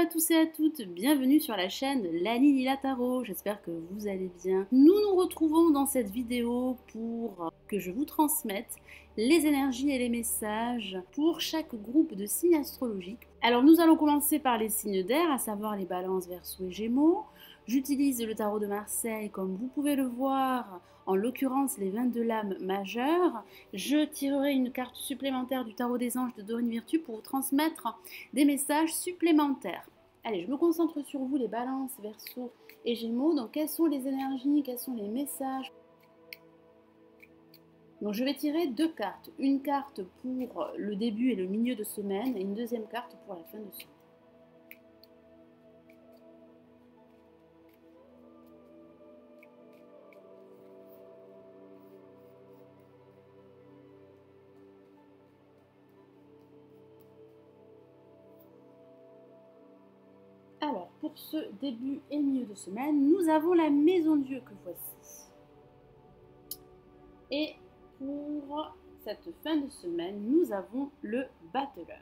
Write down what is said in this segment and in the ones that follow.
tous et à toutes, bienvenue sur la chaîne Lani Lila Tarot, j'espère que vous allez bien. Nous nous retrouvons dans cette vidéo pour que je vous transmette les énergies et les messages pour chaque groupe de signes astrologiques. Alors nous allons commencer par les signes d'air, à savoir les balances, verseaux et gémeaux. J'utilise le tarot de Marseille comme vous pouvez le voir, en l'occurrence les 22 lames majeures. Je tirerai une carte supplémentaire du tarot des anges de Dorine Virtue pour vous transmettre des messages supplémentaires. Allez, je me concentre sur vous, les balances, verseaux et gémeaux. Donc quelles sont les énergies, quels sont les messages? Donc je vais tirer deux cartes. Une carte pour le début et le milieu de semaine et une deuxième carte pour la fin de semaine. Alors, pour ce début et milieu de semaine, nous avons la Maison Dieu que voici. Et pour cette fin de semaine, nous avons le Battleur.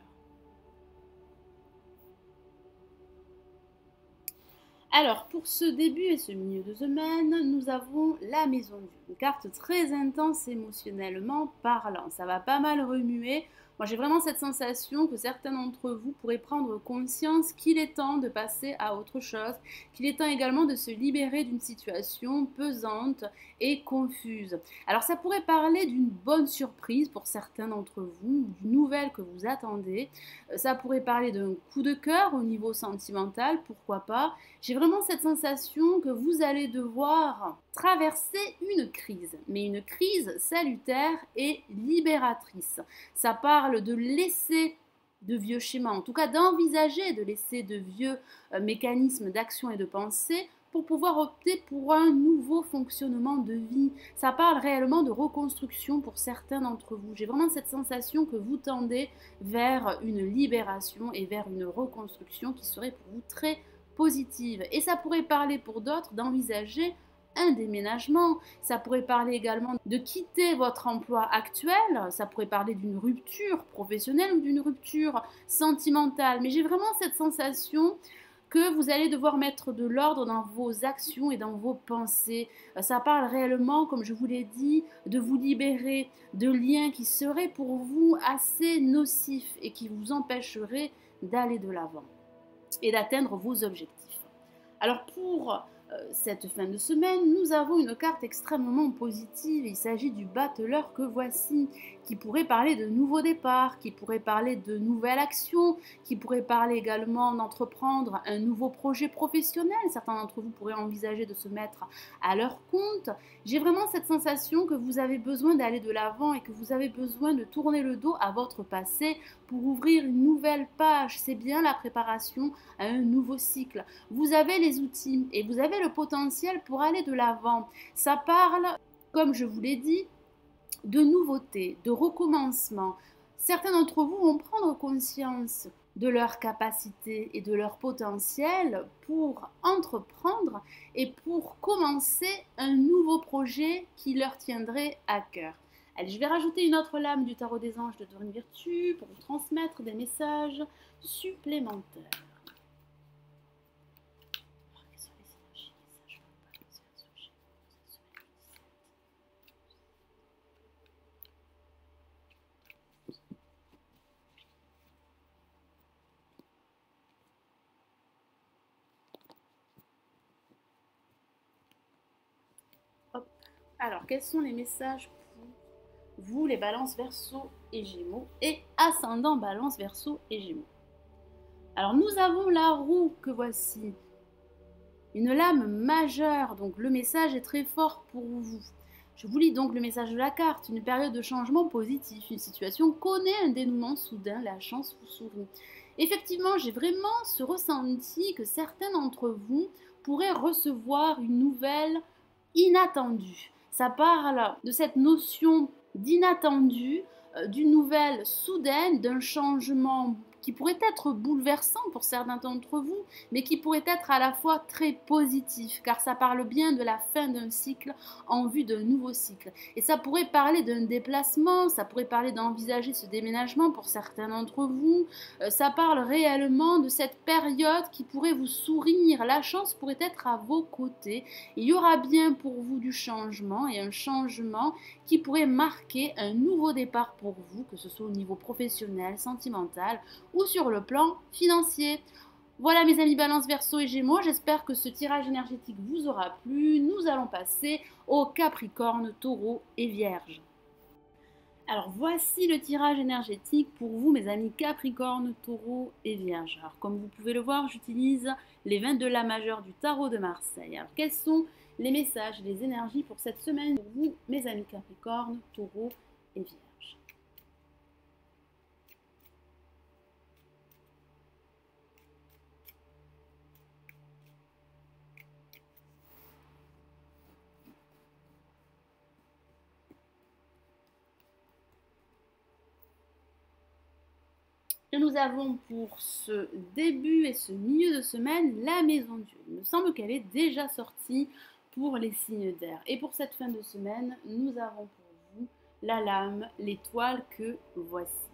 Alors, pour ce début et ce milieu de semaine, nous avons la Maison Dieu. Une carte très intense émotionnellement parlant. Ça va pas mal remuer. Moi, j'ai vraiment cette sensation que certains d'entre vous pourraient prendre conscience qu'il est temps de passer à autre chose, qu'il est temps également de se libérer d'une situation pesante et confuse. Alors, ça pourrait parler d'une bonne surprise pour certains d'entre vous, d'une nouvelle que vous attendez. Ça pourrait parler d'un coup de cœur au niveau sentimental, pourquoi pas. J'ai vraiment cette sensation que vous allez devoir traverser une crise, mais une crise salutaire et libératrice. Ça parle de laisser de vieux schémas, en tout cas d'envisager de laisser de vieux mécanismes d'action et de pensée pour pouvoir opter pour un nouveau fonctionnement de vie. Ça parle réellement de reconstruction pour certains d'entre vous. J'ai vraiment cette sensation que vous tendez vers une libération et vers une reconstruction qui serait pour vous très positive. Et ça pourrait parler pour d'autres d'envisager un déménagement, ça pourrait parler également de quitter votre emploi actuel, ça pourrait parler d'une rupture professionnelle ou d'une rupture sentimentale, mais j'ai vraiment cette sensation que vous allez devoir mettre de l'ordre dans vos actions et dans vos pensées. Ça parle réellement, comme je vous l'ai dit, de vous libérer de liens qui seraient pour vous assez nocifs et qui vous empêcheraient d'aller de l'avant et d'atteindre vos objectifs. Alors pour cette fin de semaine, nous avons une carte extrêmement positive. Il s'agit du Battleur que voici, qui pourrait parler de nouveaux départs, qui pourrait parler de nouvelles actions, qui pourrait parler également d'entreprendre un nouveau projet professionnel. Certains d'entre vous pourraient envisager de se mettre à leur compte. J'ai vraiment cette sensation que vous avez besoin d'aller de l'avant et que vous avez besoin de tourner le dos à votre passé pour ouvrir une nouvelle page. C'est bien la préparation à un nouveau cycle. Vous avez les outils et vous avez le potentiel pour aller de l'avant. Ça parle, comme je vous l'ai dit, de nouveautés, de recommencement. Certains d'entre vous vont prendre conscience de leur capacité et de leur potentiel pour entreprendre et pour commencer un nouveau projet qui leur tiendrait à cœur. Allez, je vais rajouter une autre lame du tarot des anges de Dorine Virtue pour vous transmettre des messages supplémentaires. Hop. Alors, quels sont les messages pour vous, les balances, verseaux et gémeaux, et ascendant balance, verseaux et gémeaux? Alors, nous avons la roue que voici, une lame majeure, donc le message est très fort pour vous. Je vous lis donc le message de la carte, une période de changement positif, une situation connaît un dénouement soudain, la chance vous sourit. Effectivement, j'ai vraiment ce ressenti que certains d'entre vous pourraient recevoir une nouvelle inattendue. Ça parle de cette notion d'inattendu, d'une nouvelle soudaine, d'un changement qui pourrait être bouleversant pour certains d'entre vous, mais qui pourrait être à la fois très positif, car ça parle bien de la fin d'un cycle en vue d'un nouveau cycle. Et ça pourrait parler d'un déplacement, ça pourrait parler d'envisager ce déménagement pour certains d'entre vous. Ça parle réellement de cette période qui pourrait vous sourire. La chance pourrait être à vos côtés. Il y aura bien pour vous du changement et un changement qui pourrait marquer un nouveau départ pour vous, que ce soit au niveau professionnel, sentimental ou sur le plan financier. Voilà mes amis Balance, Verseau et Gémeaux, j'espère que ce tirage énergétique vous aura plu. Nous allons passer aux Capricorne, Taureau et Vierge. Alors voici le tirage énergétique pour vous mes amis Capricorne, Taureau et Vierge. Alors comme vous pouvez le voir, j'utilise les 22 la majeure du tarot de Marseille. Alors quels sont les messages, les énergies pour cette semaine pour vous mes amis Capricorne, Taureau et Vierge? Et nous avons pour ce début et ce milieu de semaine la maison Dieu. Il me semble qu'elle est déjà sortie pour les signes d'air. Et pour cette fin de semaine, nous avons pour vous la lame, l'étoile que voici.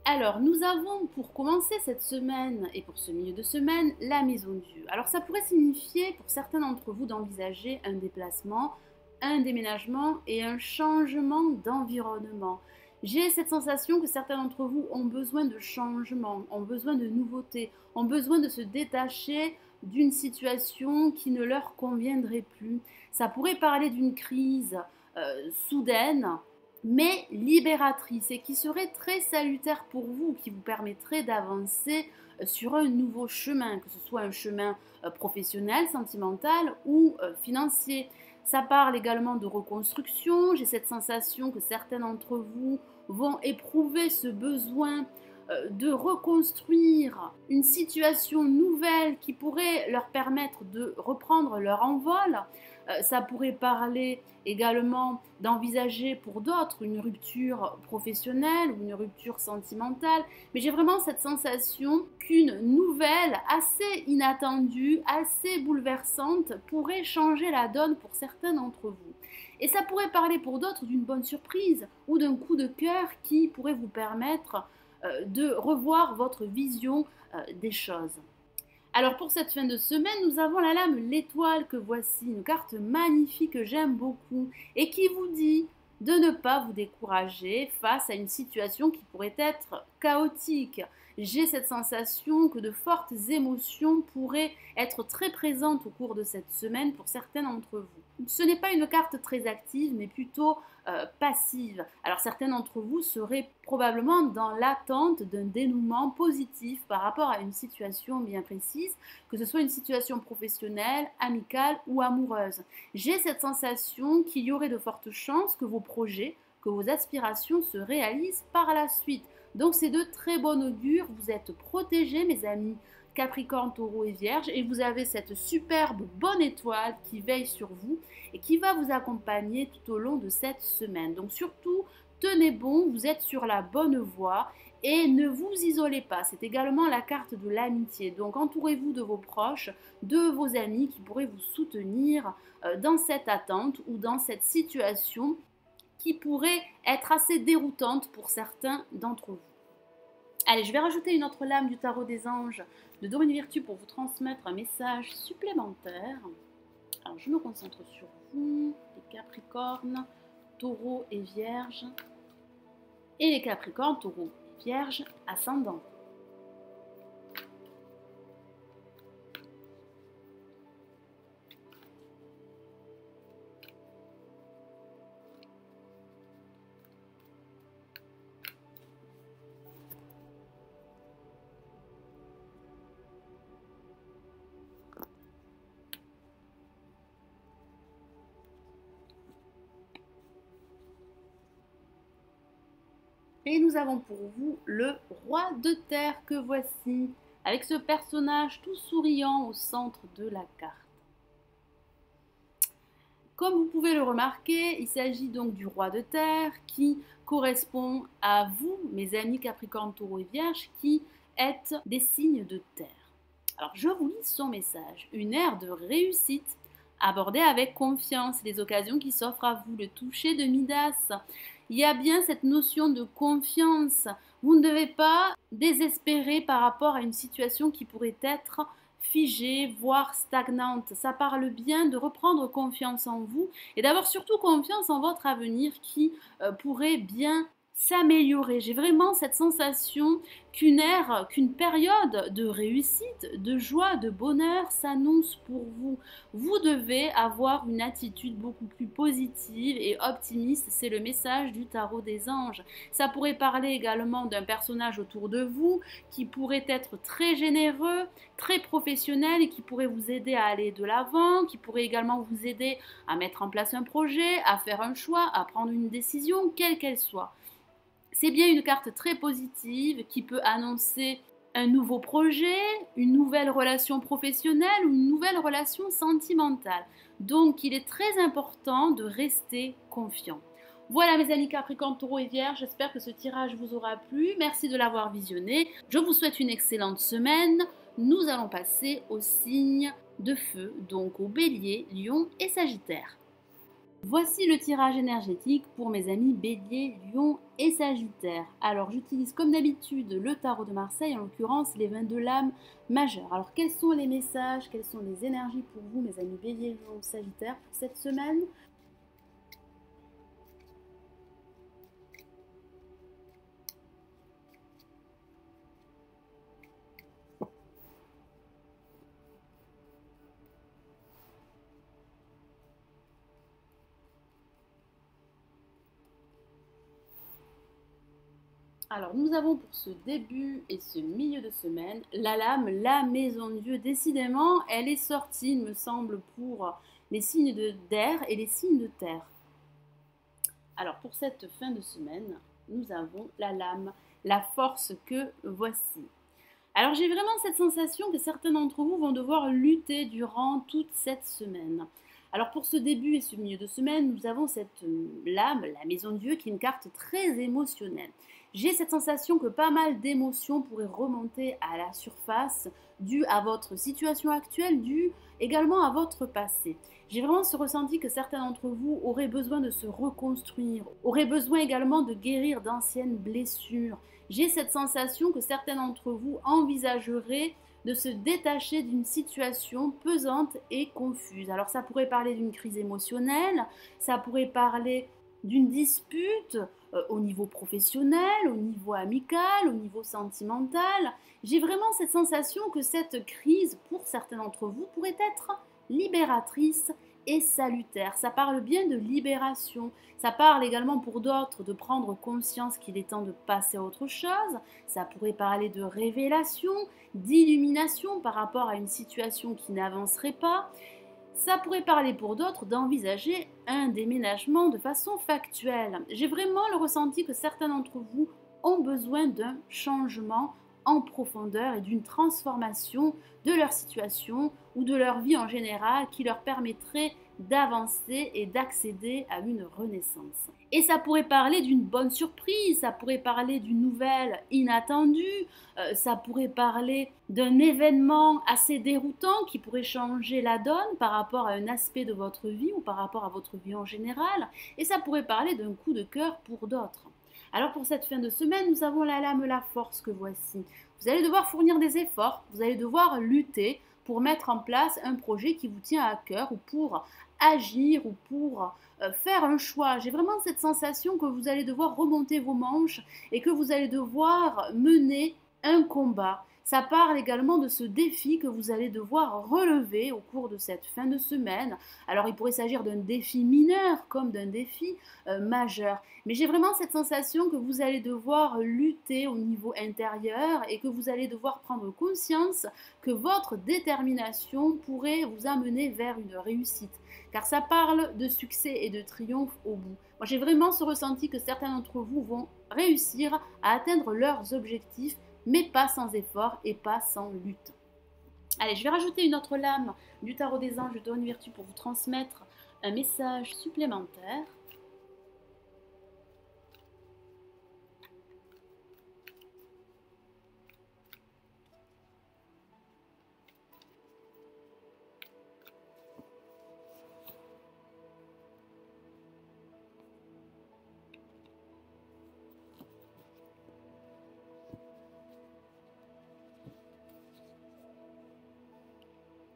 Alors, nous avons pour commencer cette semaine et pour ce milieu de semaine la maison Dieu. Alors, ça pourrait signifier pour certains d'entre vous d'envisager un déplacement, un déménagement et un changement d'environnement. J'ai cette sensation que certains d'entre vous ont besoin de changement, ont besoin de nouveautés, ont besoin de se détacher d'une situation qui ne leur conviendrait plus. Ça pourrait parler d'une crise soudaine, mais libératrice et qui serait très salutaire pour vous, qui vous permettrait d'avancer sur un nouveau chemin, que ce soit un chemin professionnel, sentimental ou financier. Ça parle également de reconstruction. J'ai cette sensation que certains d'entre vous vont éprouver ce besoin de reconstruire une situation nouvelle qui pourrait leur permettre de reprendre leur envol. Ça pourrait parler également d'envisager pour d'autres une rupture professionnelle ou une rupture sentimentale. Mais j'ai vraiment cette sensation qu'une nouvelle assez inattendue, assez bouleversante pourrait changer la donne pour certains d'entre vous. Et ça pourrait parler pour d'autres d'une bonne surprise ou d'un coup de cœur qui pourrait vous permettre de revoir votre vision des choses. Alors pour cette fin de semaine, nous avons la lame l'étoile que voici, une carte magnifique que j'aime beaucoup et qui vous dit de ne pas vous décourager face à une situation qui pourrait être chaotique. J'ai cette sensation que de fortes émotions pourraient être très présentes au cours de cette semaine pour certains d'entre vous. Ce n'est pas une carte très active, mais plutôt passive. Alors certains d'entre vous seraient probablement dans l'attente d'un dénouement positif par rapport à une situation bien précise, que ce soit une situation professionnelle, amicale ou amoureuse. J'ai cette sensation qu'il y aurait de fortes chances que vos projets, que vos aspirations se réalisent par la suite. Donc c'est de très bon augure, vous êtes protégés mes amis Capricorne, Taureau et Vierge et vous avez cette superbe bonne étoile qui veille sur vous et qui va vous accompagner tout au long de cette semaine. Donc surtout, tenez bon, vous êtes sur la bonne voie et ne vous isolez pas. C'est également la carte de l'amitié. Donc entourez-vous de vos proches, de vos amis qui pourraient vous soutenir dans cette attente ou dans cette situation qui pourrait être assez déroutante pour certains d'entre vous. Allez, je vais rajouter une autre lame du tarot des anges de Dorine Virtue pour vous transmettre un message supplémentaire. Alors, je me concentre sur vous, les Capricornes, Taureau et Vierge. Et les Capricornes, Taureau et Vierge, ascendant. Et nous avons pour vous le roi de terre que voici, avec ce personnage tout souriant au centre de la carte. Comme vous pouvez le remarquer, il s'agit donc du roi de terre qui correspond à vous, mes amis Capricorne, Taureau et Vierge, qui êtes des signes de terre. Alors je vous lis son message. Une ère de réussite. Abordez avec confiance les occasions qui s'offrent à vous. Le toucher de Midas. Il y a bien cette notion de confiance. Vous ne devez pas désespérer par rapport à une situation qui pourrait être figée, voire stagnante. Ça parle bien de reprendre confiance en vous et d'avoir surtout confiance en votre avenir qui pourrait bien s'améliorer. J'ai vraiment cette sensation qu'une période de réussite, de joie, de bonheur s'annonce pour vous. Vous devez avoir une attitude beaucoup plus positive et optimiste. C'est le message du tarot des anges. Ça pourrait parler également d'un personnage autour de vous qui pourrait être très généreux, très professionnel et qui pourrait vous aider à aller de l'avant, qui pourrait également vous aider à mettre en place un projet, à faire un choix, à prendre une décision, quelle qu'elle soit. C'est bien une carte très positive qui peut annoncer un nouveau projet, une nouvelle relation professionnelle ou une nouvelle relation sentimentale. Donc, il est très important de rester confiant. Voilà mes amis Capricorne, Taureau et Vierge, j'espère que ce tirage vous aura plu. Merci de l'avoir visionné. Je vous souhaite une excellente semaine. Nous allons passer aux signes de feu, donc aux Bélier, Lion et Sagittaire. Voici le tirage énergétique pour mes amis Bélier, Lion et Sagittaire. Alors j'utilise comme d'habitude le tarot de Marseille, en l'occurrence les 22 lames majeures. Alors quels sont les messages, quelles sont les énergies pour vous mes amis Bélier, Lion, Sagittaire pour cette semaine ? Alors, nous avons pour ce début et ce milieu de semaine la lame, la maison de Dieu. Décidément, elle est sortie, il me semble, pour les signes d'air et les signes de terre. Alors, pour cette fin de semaine, nous avons la lame, la force que voici. Alors, j'ai vraiment cette sensation que certains d'entre vous vont devoir lutter durant toute cette semaine. Alors pour ce début et ce milieu de semaine, nous avons cette lame, la maison de Dieu, qui est une carte très émotionnelle. J'ai cette sensation que pas mal d'émotions pourraient remonter à la surface, dû à votre situation actuelle, dû également à votre passé. J'ai vraiment ce ressenti que certains d'entre vous auraient besoin de se reconstruire, auraient besoin également de guérir d'anciennes blessures. J'ai cette sensation que certains d'entre vous envisageraient de se détacher d'une situation pesante et confuse. Alors ça pourrait parler d'une crise émotionnelle, ça pourrait parler d'une dispute au niveau professionnel, au niveau amical, au niveau sentimental. J'ai vraiment cette sensation que cette crise, pour certains d'entre vous, pourrait être libératrice et salutaire. Ça parle bien de libération. Ça parle également pour d'autres de prendre conscience qu'il est temps de passer à autre chose. Ça pourrait parler de révélation, d'illumination par rapport à une situation qui n'avancerait pas. Ça pourrait parler pour d'autres d'envisager un déménagement de façon factuelle. J'ai vraiment le ressenti que certains d'entre vous ont besoin d'un changement en profondeur et d'une transformation de leur situation ou de leur vie en général qui leur permettrait d'avancer et d'accéder à une renaissance. Et ça pourrait parler d'une bonne surprise, ça pourrait parler d'une nouvelle inattendue, ça pourrait parler d'un événement assez déroutant qui pourrait changer la donne par rapport à un aspect de votre vie ou par rapport à votre vie en général, et ça pourrait parler d'un coup de cœur pour d'autres. Alors pour cette fin de semaine, nous avons la lame, la force que voici. Vous allez devoir fournir des efforts, vous allez devoir lutter pour mettre en place un projet qui vous tient à cœur ou pour agir ou pour faire un choix. J'ai vraiment cette sensation que vous allez devoir remonter vos manches et que vous allez devoir mener un combat. Ça parle également de ce défi que vous allez devoir relever au cours de cette fin de semaine. Alors il pourrait s'agir d'un défi mineur comme d'un défi majeur. Mais j'ai vraiment cette sensation que vous allez devoir lutter au niveau intérieur et que vous allez devoir prendre conscience que votre détermination pourrait vous amener vers une réussite. Car ça parle de succès et de triomphe au bout. Moi j'ai vraiment ce ressenti que certains d'entre vous vont réussir à atteindre leurs objectifs, mais pas sans effort et pas sans lutte. Allez, je vais rajouter une autre lame du tarot des anges de Donne Vertu pour vous transmettre un message supplémentaire.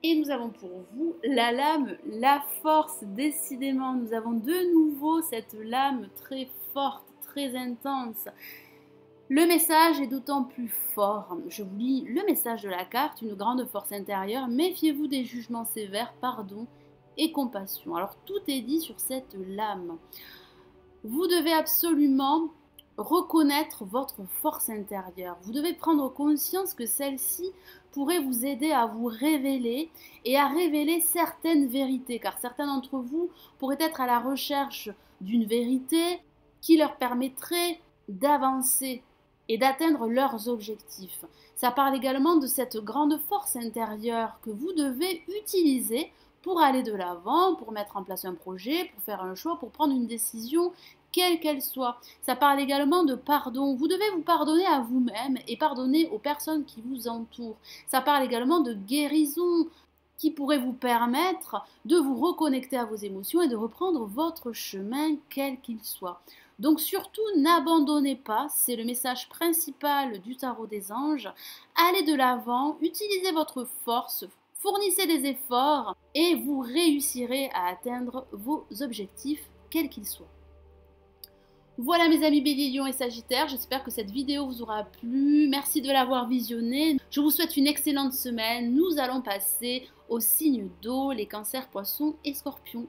Et nous avons pour vous la lame, la force. Décidément, nous avons de nouveau cette lame très forte, très intense. Le message est d'autant plus fort. Je vous lis le message de la carte, une grande force intérieure. Méfiez-vous des jugements sévères, pardon et compassion. Alors tout est dit sur cette lame. Vous devez absolument reconnaître votre force intérieure. Vous devez prendre conscience que celle-ci pourrait vous aider à vous révéler et à révéler certaines vérités, car certains d'entre vous pourraient être à la recherche d'une vérité qui leur permettrait d'avancer et d'atteindre leurs objectifs. Ça parle également de cette grande force intérieure que vous devez utiliser pour aller de l'avant, pour mettre en place un projet, pour faire un choix, pour prendre une décision, quelle qu'elle soit. Ça parle également de pardon. Vous devez vous pardonner à vous-même et pardonner aux personnes qui vous entourent. Ça parle également de guérison qui pourrait vous permettre de vous reconnecter à vos émotions et de reprendre votre chemin, quel qu'il soit. Donc surtout, n'abandonnez pas, c'est le message principal du tarot des anges. Allez de l'avant, utilisez votre force, fournissez des efforts et vous réussirez à atteindre vos objectifs, quels qu'ils soient. Voilà mes amis Bélier, Lion et Sagittaire, j'espère que cette vidéo vous aura plu. Merci de l'avoir visionnée. Je vous souhaite une excellente semaine. Nous allons passer aux signes d'eau, les cancers, poissons et scorpions.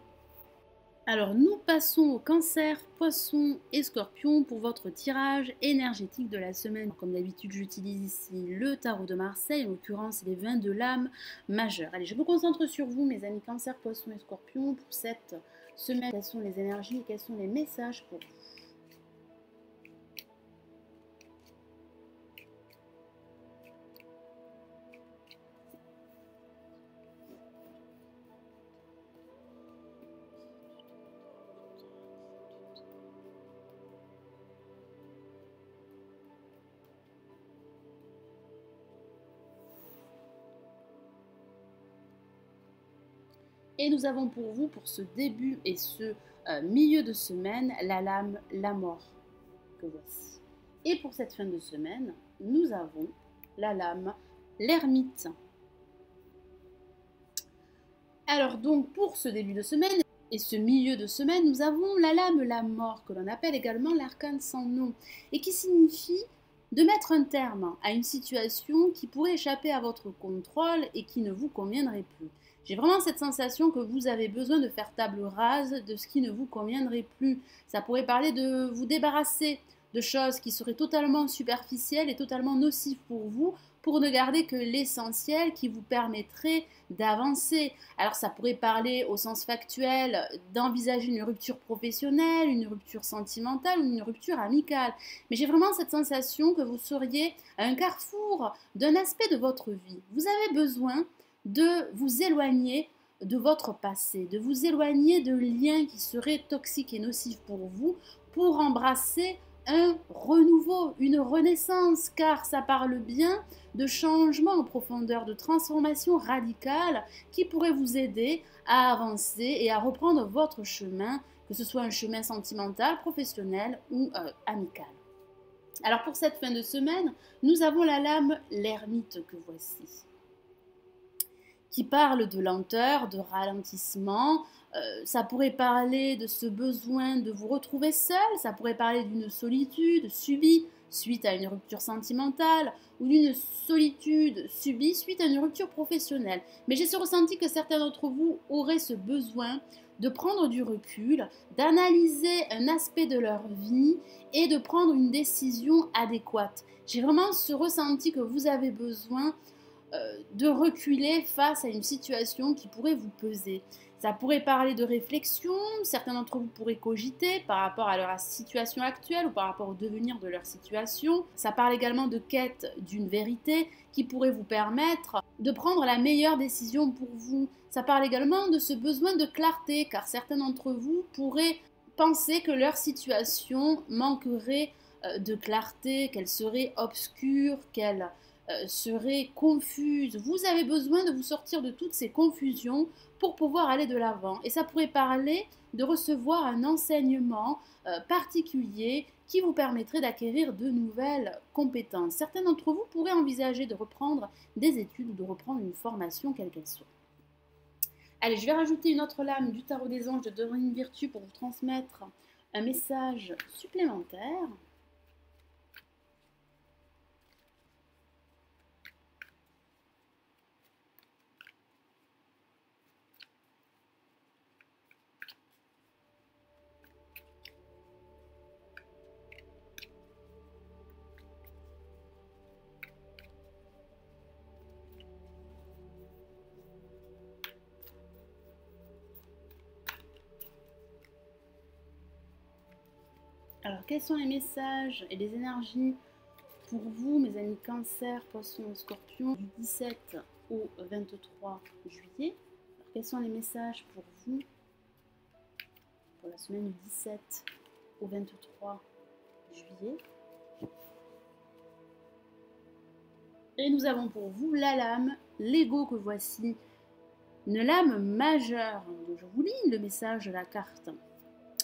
Alors nous passons au cancer, poisson et scorpion pour votre tirage énergétique de la semaine. Comme d'habitude, j'utilise ici le tarot de Marseille, en l'occurrence les 22 lames majeures. Allez, je me concentre sur vous mes amis cancer, poisson et scorpion pour cette semaine. Quelles sont les énergies et quels sont les messages pour vous? Et nous avons pour vous, pour ce début et ce milieu de semaine, la lame, la mort, que voici. Et pour cette fin de semaine, nous avons la lame, l'ermite. Alors donc, pour ce début de semaine et ce milieu de semaine, nous avons la lame, la mort, que l'on appelle également l'arcane sans nom, et qui signifie de mettre un terme à une situation qui pourrait échapper à votre contrôle et qui ne vous conviendrait plus. J'ai vraiment cette sensation que vous avez besoin de faire table rase de ce qui ne vous conviendrait plus. Ça pourrait parler de vous débarrasser de choses qui seraient totalement superficielles et totalement nocives pour ne garder que l'essentiel qui vous permettrait d'avancer. Alors ça pourrait parler au sens factuel d'envisager une rupture professionnelle, une rupture sentimentale ou une rupture amicale. Mais j'ai vraiment cette sensation que vous seriez à un carrefour d'un aspect de votre vie. Vous avez besoin de vous éloigner de votre passé, de vous éloigner de liens qui seraient toxiques et nocifs pour vous, pour embrasser un renouveau, une renaissance, car ça parle bien de changement en profondeur, de transformation radicale qui pourrait vous aider à avancer et à reprendre votre chemin, que ce soit un chemin sentimental, professionnel ou amical. Alors pour cette fin de semaine, nous avons la lame, l'ermite que voici, qui parle de lenteur, de ralentissement. Ça pourrait parler de ce besoin de vous retrouver seul, ça pourrait parler d'une solitude subie suite à une rupture sentimentale ou d'une solitude subie suite à une rupture professionnelle. Mais j'ai ce ressenti que certains d'entre vous auraient ce besoin de prendre du recul, d'analyser un aspect de leur vie et de prendre une décision adéquate. J'ai vraiment ce ressenti que vous avez besoin de reculer face à une situation qui pourrait vous peser. Ça pourrait parler de réflexion, certains d'entre vous pourraient cogiter par rapport à leur situation actuelle ou par rapport au devenir de leur situation. Ça parle également de quête d'une vérité qui pourrait vous permettre de prendre la meilleure décision pour vous. Ça parle également de ce besoin de clarté, car certains d'entre vous pourraient penser que leur situation manquerait de clarté, qu'elle serait obscure, qu'elle serait confuse. Vous avez besoin de vous sortir de toutes ces confusions pour pouvoir aller de l'avant. Et ça pourrait parler de recevoir un enseignement particulier qui vous permettrait d'acquérir de nouvelles compétences. Certains d'entre vous pourraient envisager de reprendre des études ou de reprendre une formation quelle qu'elle soit. Allez, je vais rajouter une autre lame du tarot des anges de Dorine Virtue pour vous transmettre un message supplémentaire. Alors, quels sont les messages et les énergies pour vous, mes amis Cancer, Poisson, Scorpion, du 17 au 23 juillet? Alors, quels sont les messages pour vous pour la semaine du 17 au 23 juillet? Et nous avons pour vous la lame, l'ego que voici, une lame majeure. Donc, je vous lis le message de la carte.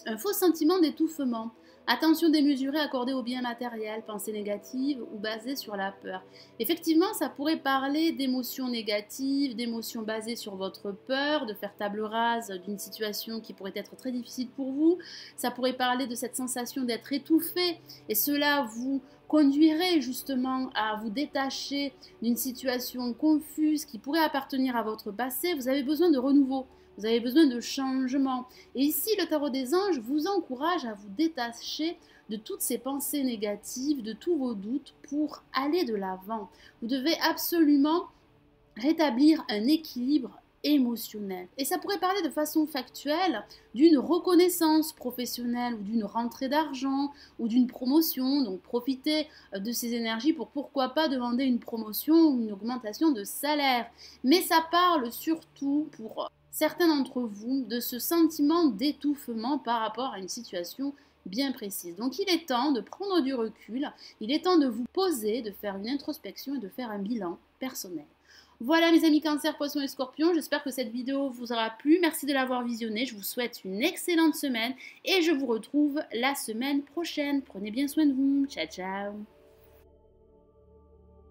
Un faux sentiment d'étouffement. Attention démesurée accordée aux biens matériels, pensées négatives ou basées sur la peur. Effectivement, ça pourrait parler d'émotions négatives, d'émotions basées sur votre peur, de faire table rase d'une situation qui pourrait être très difficile pour vous. Ça pourrait parler de cette sensation d'être étouffé et cela vous conduirait justement à vous détacher d'une situation confuse qui pourrait appartenir à votre passé. Vous avez besoin de renouveau. Vous avez besoin de changement. Et ici, le tarot des anges vous encourage à vous détacher de toutes ces pensées négatives, de tous vos doutes pour aller de l'avant. Vous devez absolument rétablir un équilibre émotionnel. Et ça pourrait parler de façon factuelle d'une reconnaissance professionnelle ou d'une rentrée d'argent ou d'une promotion. Donc profitez de ces énergies pour pourquoi pas demander une promotion ou une augmentation de salaire. Mais ça parle surtout pour certains d'entre vous de ce sentiment d'étouffement par rapport à une situation bien précise. Donc il est temps de prendre du recul, il est temps de vous poser, de faire une introspection et de faire un bilan personnel. Voilà mes amis Cancer, Poisson et Scorpion, j'espère que cette vidéo vous aura plu. Merci de l'avoir visionnée, je vous souhaite une excellente semaine et je vous retrouve la semaine prochaine. Prenez bien soin de vous, ciao ciao.